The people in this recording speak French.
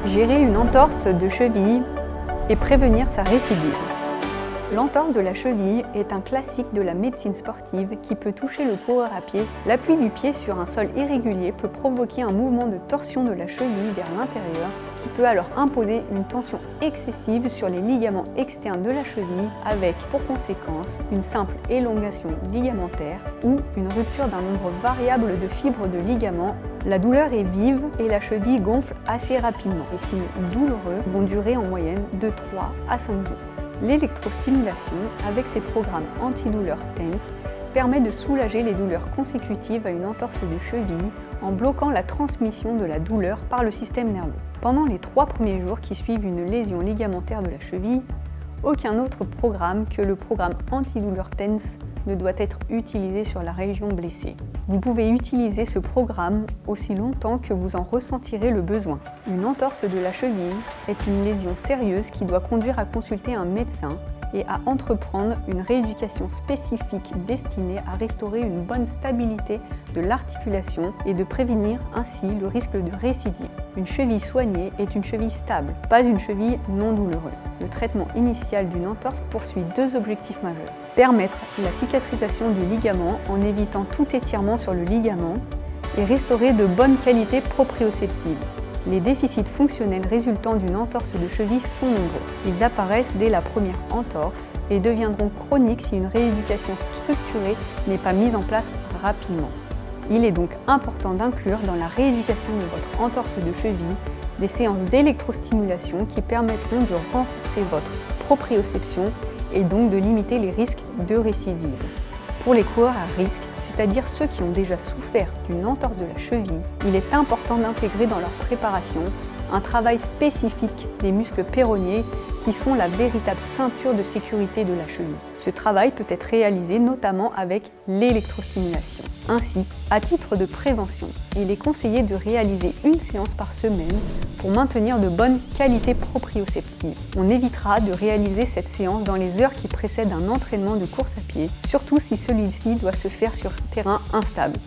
Gérer une entorse de cheville et prévenir sa récidive. L'entorse de la cheville est un classique de la médecine sportive qui peut toucher le coureur à pied. L'appui du pied sur un sol irrégulier peut provoquer un mouvement de torsion de la cheville vers l'intérieur qui peut alors imposer une tension excessive sur les ligaments externes de la cheville avec pour conséquence une simple élongation ligamentaire ou une rupture d'un nombre variable de fibres de ligaments. La douleur est vive et la cheville gonfle assez rapidement. Les signes douloureux vont durer en moyenne de 3 à 5 jours. L'électrostimulation, avec ses programmes antidouleurs TENS, permet de soulager les douleurs consécutives à une entorse de cheville en bloquant la transmission de la douleur par le système nerveux. Pendant les 3 premiers jours qui suivent une lésion ligamentaire de la cheville, aucun autre programme que le programme antidouleur TENS ne doit être utilisé sur la région blessée. Vous pouvez utiliser ce programme aussi longtemps que vous en ressentirez le besoin. Une entorse de la cheville est une lésion sérieuse qui doit conduire à consulter un médecin et à entreprendre une rééducation spécifique destinée à restaurer une bonne stabilité de l'articulation et de prévenir ainsi le risque de récidive. Une cheville soignée est une cheville stable, pas une cheville non douloureuse. Le traitement initial d'une entorse poursuit 2 objectifs majeurs. Permettre la cicatrisation du ligament en évitant tout étirement sur le ligament et restaurer de bonnes qualités proprioceptives. Les déficits fonctionnels résultant d'une entorse de cheville sont nombreux. Ils apparaissent dès la première entorse et deviendront chroniques si une rééducation structurée n'est pas mise en place rapidement. Il est donc important d'inclure dans la rééducation de votre entorse de cheville des séances d'électrostimulation qui permettront de renforcer votre proprioception et donc de limiter les risques de récidive. Pour les coureurs à risque, c'est-à-dire ceux qui ont déjà souffert d'une entorse de la cheville, il est important d'intégrer dans leur préparation un travail spécifique des muscles péronéés qui sont la véritable ceinture de sécurité de la cheville. Ce travail peut être réalisé notamment avec l'électrostimulation. Ainsi, à titre de prévention, il est conseillé de réaliser une séance par semaine pour maintenir de bonnes qualités proprioceptives. On évitera de réaliser cette séance dans les heures qui précèdent un entraînement de course à pied, surtout si celui-ci doit se faire sur terrain instable.